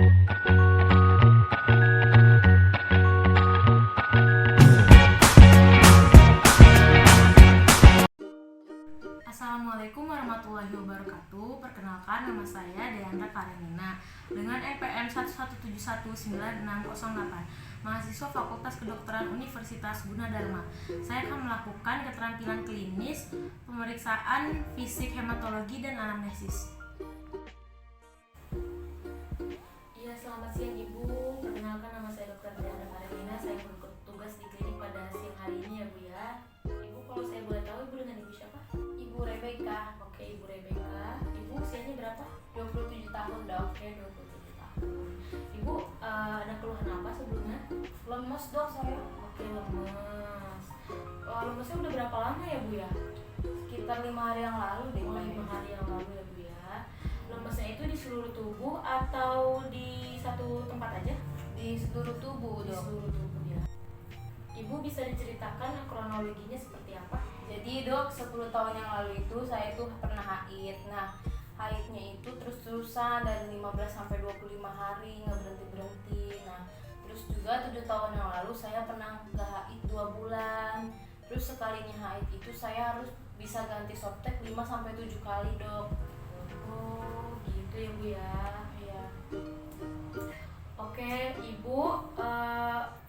Assalamualaikum warahmatullahi wabarakatuh. Perkenalkan, nama saya Deandra Karenina dengan NPM 117196008, mahasiswa Fakultas Kedokteran Universitas Gunadarma. Saya akan melakukan keterampilan klinis, pemeriksaan fisik, hematologi, dan anamnesis. Iya, selamat siang Ibu. Perkenalkan, nama saya Dr. Deandra Karenina. Saya bertugas di klinik pada siang hari ini ya Bu ya. Ibu, kalau saya boleh tahu, Ibu dengan Ibu siapa? Ibu Rebecca. Oke, Ibu Rebecca. Ibu usianya berapa? 27 tahun dok. Oke, 27 tahun. Ibu ada keluhan apa sebelumnya? Lemes dok saya. Oke, lemes. Lemesnya udah berapa lama ya Bu ya? Sekitar 5 hari yang lalu deh. 5 hari yang lalu ya Bu ya. Lemesnya itu di seluruh tubuh atau di satu tempat aja? Di seluruh tubuh Di dok. seluruh tubuh ya. Ibu bisa diceritakan kronologinya seperti apa? Jadi dok, 10 tahun yang lalu itu saya tuh pernah haid. Nah, haidnya itu terus-terusan dari 15 sampai 25 hari nggak berhenti-berhenti. Nah, terus juga 7 tahun yang lalu saya pernah nggak haid 2 bulan. Terus sekalinya haid itu saya harus bisa ganti softtek 5 sampai 7 kali dok. Oh, gitu ya Bu ya. Iya. Oke, Ibu,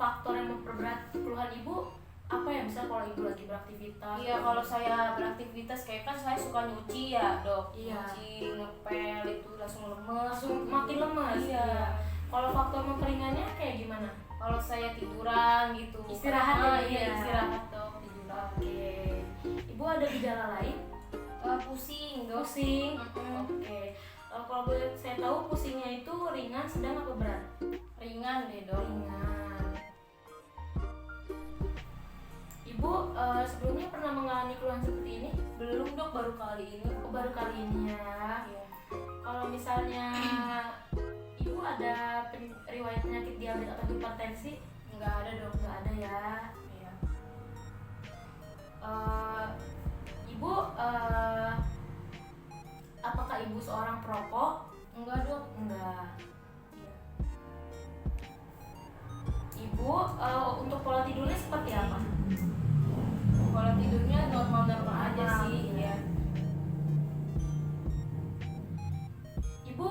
faktor yang memperberat keluhan Ibu apa ya? Misal kalau Ibu lagi beraktivitas? Iya, kalau saya beraktivitas kayak kan saya suka nyuci ya dok. Iya. Nyuci, ngepel itu langsung lemes. Langsung makin lemas. Iya. Kalau faktor memperingannya kayak gimana? Kalau saya tiduran gitu. Istirahat ya, Bu, Iya, ya? istirahat dok, tiduran. Oke. Ibu ada gejala lain? Pusing dok. Pusing. Mm-mm. Oke. Kalau boleh saya tahu pusingnya itu ringan, sedang apa berat? Ringan deh dok. Ringan. Ibu sebelumnya pernah mengalami keluhan seperti ini? Belum dok, baru kali ini. Oh, baru kali ini ya. Iya. Kalau misalnya Ibu ada riwayat penyakit diabetes atau hipertensi? Nggak ada dok. Nggak ada ya. Iya. Ibu apakah Ibu seorang perokok? Enggak dok. Enggak. Iya. Ibu untuk pola tidurnya seperti apa? Kalau tidurnya normal-normal aja Normal, sih. iya. Iya. Ibu,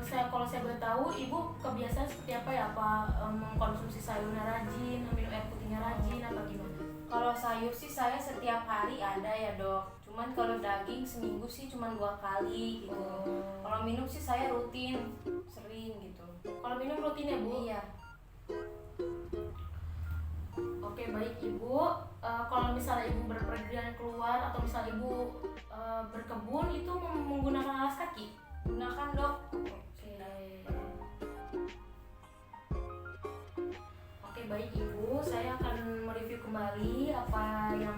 kalau saya boleh tahu, Ibu kebiasaan seperti apa ya? Apa mengkonsumsi sayurnya rajin, minum air putihnya rajin, apa gimana? Kalau sayur sih saya setiap hari ada ya dok. Cuman kalau daging seminggu sih cuma 2 kali gitu. Kalau minum sih saya rutin, sering gitu. Kalau minum rutin ya Bu? Iya. Oke, baik Ibu. Kalau misalnya Ibu berpergian keluar atau misalnya Ibu berkebun, itu menggunakan alas kaki? Gunakan dok. Oke, baik Ibu. Saya akan mereview kembali apa yang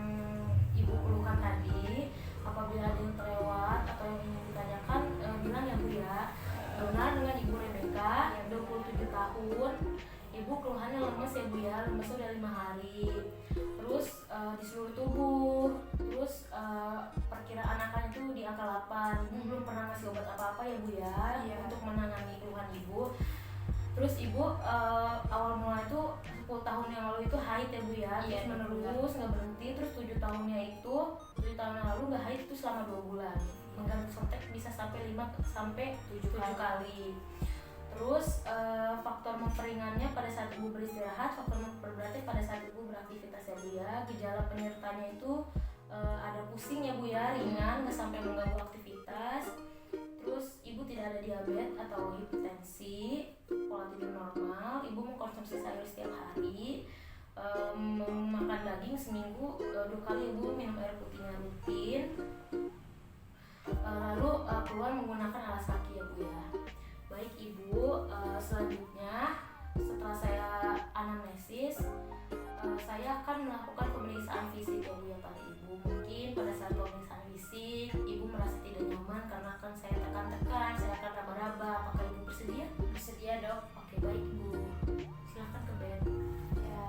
Ibu keluhkan tadi. Apabila ada yang terlewat atau yang ingin ditanyakan, bilang ya Bu ya. Benar dengan Ibu Rebecca, 27 tahun. Ibu keluhannya lemes ya Bu ya, lemesnya udah 5 hari. Terus di seluruh tubuh. Terus perkiraan angkanya itu di angka 8. Ibu belum pernah ngasih obat apa-apa ya Bu ya, Iya. untuk menangani keluhan Ibu. Terus Ibu awal mula itu 10 tahun yang lalu itu haid ya Bu ya, Iya, terus menerus nggak berhenti. Terus 7 tahun yang lalu nggak haid itu selama 2 bulan. Mengganti softtek bisa sampai 5 sampai 7 kali. Terus faktor memperingannya pada saat Ibu beristirahat, faktor memperberatnya pada saat Ibu beraktivitas ya Bu ya. Gejala penyertanya itu ada pusing ya Bu ya, ringan, nggak sampai mengganggu aktivitas. Terus Ibu tidak ada diabetes atau hipertensi, pola tidur normal, Ibu mengkonsumsi sayur setiap hari, makan daging seminggu 2 kali, Ibu minum air putihnya rutin. Lalu keluar menggunakan alas kaki ya Bu ya. Baik Ibu, selanjutnya setelah saya anamnesis, saya akan melakukan pemeriksaan fisik ya Bu ya pada Ibu. Mungkin pada saat pemeriksaan fisik Ibu merasa tidak nyaman karena akan saya tekan-tekan, saya akan raba-raba. Apakah Ibu bersedia? Bersedia dok. Oke, baik Ibu, silakan ke bed. Ya.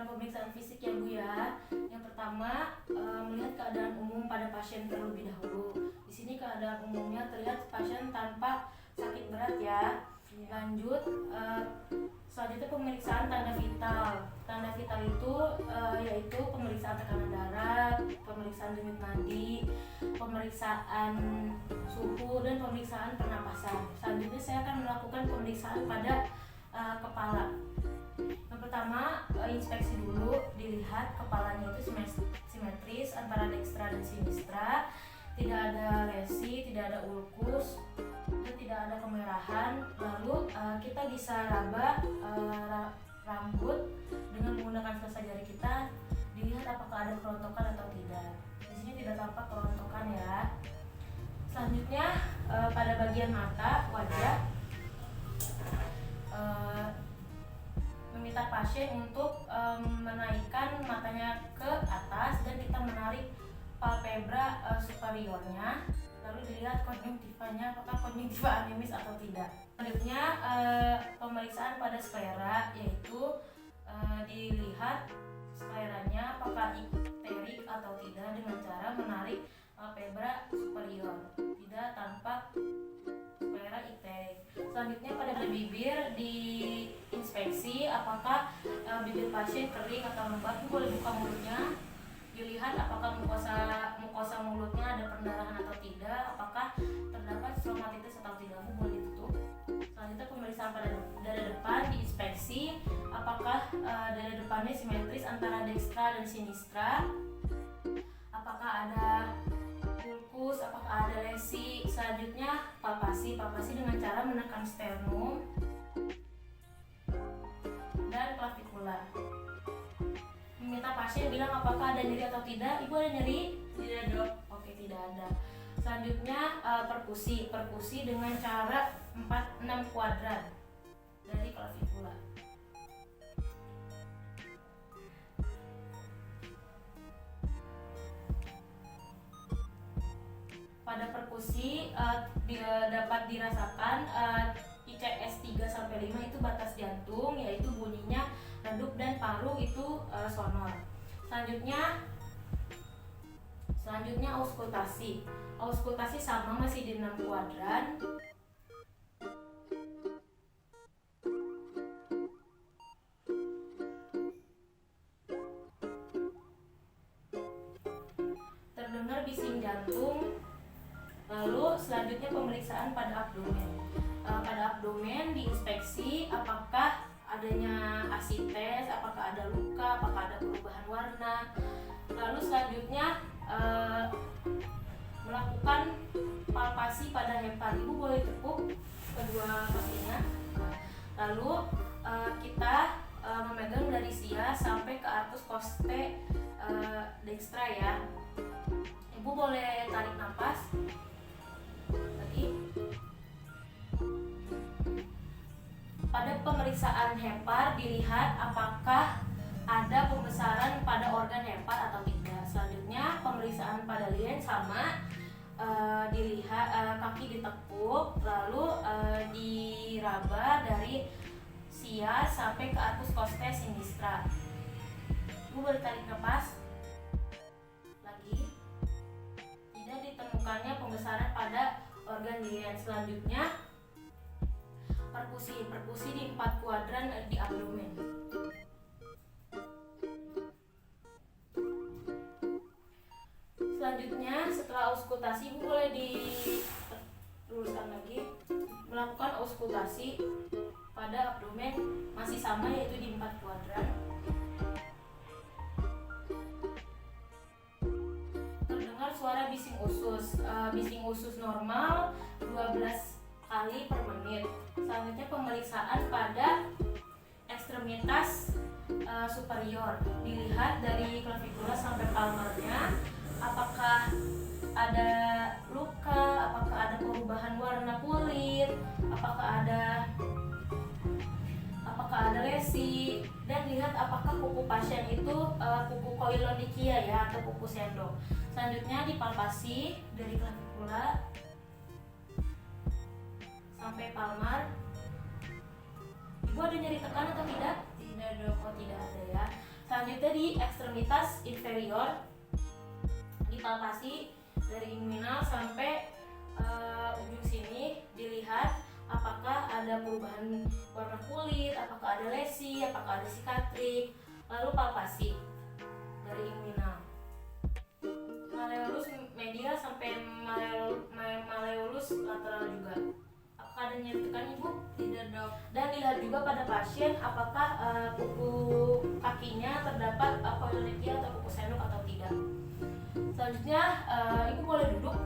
pemeriksaan fisik ya Bu ya. Yang pertama, melihat keadaan umum pada pasien terlebih dahulu. Di sini keadaan umumnya terlihat pasien tanpa sakit berat ya. Lanjut, selanjutnya pemeriksaan tanda vital. Tanda vital itu yaitu pemeriksaan tekanan darah, pemeriksaan denyut nadi, pemeriksaan suhu, dan pemeriksaan pernapasan. Selanjutnya saya akan melakukan pemeriksaan pada kepala. Yang pertama, inspeksi dulu, dilihat kepalanya itu simetris antara dekstra dan sinistra, tidak ada lesi, tidak ada ulkus, dan tidak ada kemerahan. Lalu kita bisa raba rambut dengan menggunakan selasa jari kita, dilihat apakah ada kerontokan atau tidak. Di sini tidak tampak kerontokan ya. Selanjutnya pada bagian mata, wajah, meminta pasien untuk menaikkan matanya ke atas dan kita menarik palpebra superiornya, lalu dilihat konjungtivanya apakah konjungtiva anemis atau tidak. Selanjutnya pemeriksaan pada sklera, yaitu dilihat skleranya apakah ikterik atau tidak dengan cara menarik palpebra superior, tidak tampak sklera ikterik. Selanjutnya pada bibir, diinspeksi apakah bibir pasien kering atau lembab. Boleh buka mulutnya, dilihat apakah mukosa mulutnya ada perdarahan atau tidak, apakah terdapat stomatitis atau tidak. Boleh ditutup. Selanjutnya pemeriksaan pada dada depan, diinspeksi apakah dada depannya simetris antara dekstra dan sinistra, apakah ada ulkus, apakah ada lesi. Selanjutnya palpasi dengan cara menekan sternum dan klavikula. Meminta pasien bilang apakah ada nyeri atau tidak. Ibu ada nyeri? Tidak dok. Oke, tidak ada. Selanjutnya perkusi dengan cara 4-6 kuadran dari klavikula. Pada perkusi dapat dirasakan ICS 3-5 itu batas jantung, yaitu bunyinya redup, dan paru itu sonor. Selanjutnya auskultasi. Auskultasi sama, masih di 6 kuadran. Terdengar bising jantung. Lalu selanjutnya pemeriksaan pada abdomen. Pada abdomen diinspeksi apakah adanya asites, apakah ada luka, apakah ada perubahan warna. Lalu selanjutnya melakukan palpasi pada hepar. Ibu boleh tepuk kedua kakinya. Lalu kita memegang dari sia sampai ke artus costae dextra ya. Ibu boleh tarik nafas lagi. Pada pemeriksaan hepar dilihat apakah ada pembesaran pada organ hepar atau tidak. Selanjutnya pemeriksaan pada lien sama, dilihat kaki ditekuk, lalu diraba dari sia sampai ke artus costae sinistra. Ibu boleh tarik nafas lagi. Tidak ditemukannya pembesaran pada organ lien. Selanjutnya perkusi di 4 kuadran di abdomen. Selanjutnya setelah auskultasi, ibu boleh diluruskan lagi, melakukan auskultasi pada abdomen, masih sama yaitu di 4 kuadran. Terdengar suara bising usus. Bising usus normal 12 kali per menit. Selanjutnya pemeriksaan pada ekstremitas superior, dilihat dari klavikula sampai palmarnya apakah ada luka, apakah ada perubahan warna kulit, apakah ada lesi, dan lihat apakah kuku pasien itu kuku koilonychia ya atau kuku sendok. Selanjutnya dipalpasi dari klavikula sampai palmar. Ibu ada nyeri tekan atau tidak? Tidak dok. Oh, tidak ada ya. Selanjutnya di ekstremitas inferior, dipalpasi dari inguinal sampai ujung sini, dilihat apakah ada perubahan warna kulit, apakah ada lesi, apakah ada sikatrik. Lalu palpasi dari inguinal, malleolus medial sampai malleolus lateral juga. Apakah ada nyeri tekan ibu? Tidak dok. Dan dilihat juga pada pasien apakah kuku kakinya terdapat koilonekia atau kuku sendok atau tidak. Selanjutnya ibu boleh duduk,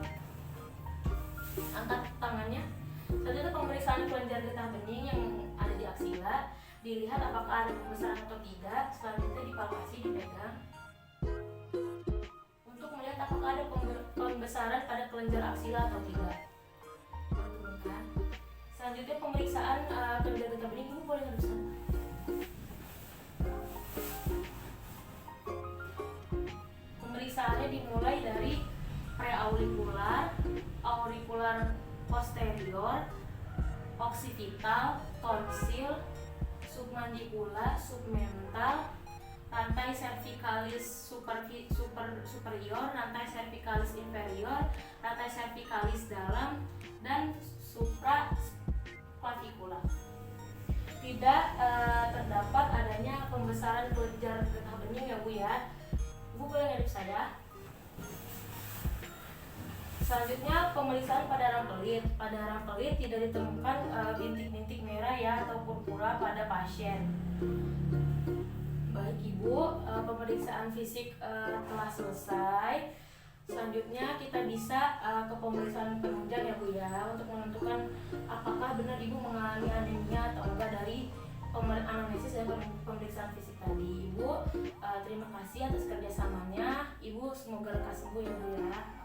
angkat tangannya. Selanjutnya pemeriksaan kelenjar getah bening yang ada di aksila, dilihat apakah ada pembesaran atau tidak. Selanjutnya dipalpasi, dipegang untuk melihat apakah ada pembesaran pada kelenjar aksila atau tidak. Diturunkan. Selanjutnya pemeriksaan kelenjar getah bening, ibu boleh ngaduskan. Pemeriksaannya dimulai dari preaurikular, aurikular posterior, occipital, tonsil, submandibula, submental, rantai cervicalis superior, rantai cervicalis inferior, rantai cervicalis dalam, dan supraclavicular. Tidak terdapat adanya pembesaran kelenjar getah bening ya Bu ya. Ibu boleh ngadep saya. Selanjutnya pemeriksaan pada arang pelit. Pada arang pelit tidak ditemukan bintik-bintik merah ya atau purpura pada pasien. Baik ibu, pemeriksaan fisik telah selesai. Selanjutnya kita bisa ke pemeriksaan penunjang ya Bu ya, untuk menentukan apakah benar ibu mengalami anemia atau enggak dari anamnesis dan pemeriksaan fisik tadi. Ibu terima kasih atas kerjasamanya. Ibu semoga lekas sembuh ya Bu ya.